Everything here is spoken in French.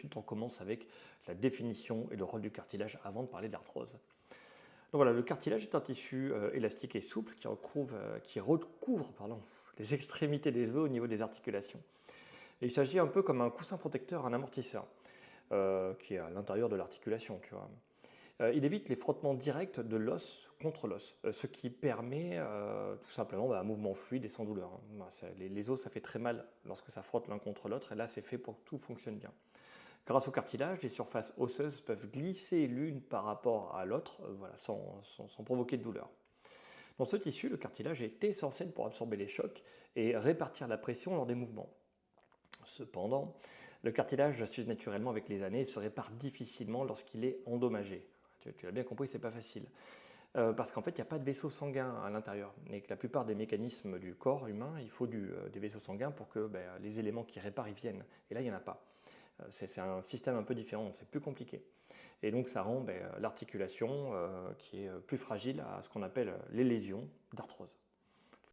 suite, on commence avec la définition et le rôle du cartilage avant de parler de l'arthrose. Donc voilà, le cartilage est un tissu élastique et souple qui recouvre les extrémités des os au niveau des articulations. Et il s'agit un peu comme un coussin protecteur, un amortisseur, qui est à l'intérieur de l'articulation, tu vois. Il évite les frottements directs de l'os contre l'os, ce qui permet tout simplement un mouvement fluide et sans douleur, hein. Les os, ça fait très mal lorsque ça frotte l'un contre l'autre, et là, c'est fait pour que tout fonctionne bien. Grâce au cartilage, les surfaces osseuses peuvent glisser l'une par rapport à l'autre, voilà, sans provoquer de douleur. Dans ce tissu, le cartilage est essentiel pour absorber les chocs et répartir la pression lors des mouvements. Cependant, le cartilage s'use naturellement avec les années et se répare difficilement lorsqu'il est endommagé. Tu l'as bien compris, c'est pas facile. Parce qu'en fait, il n'y a pas de vaisseau sanguin à l'intérieur. Et que la plupart des mécanismes du corps humain, il faut des vaisseaux sanguins pour que les éléments qui réparent y viennent. Et là, il n'y en a pas. C'est un système un peu différent, c'est plus compliqué. Et donc, ça rend l'articulation qui est plus fragile à ce qu'on appelle les lésions d'arthrose.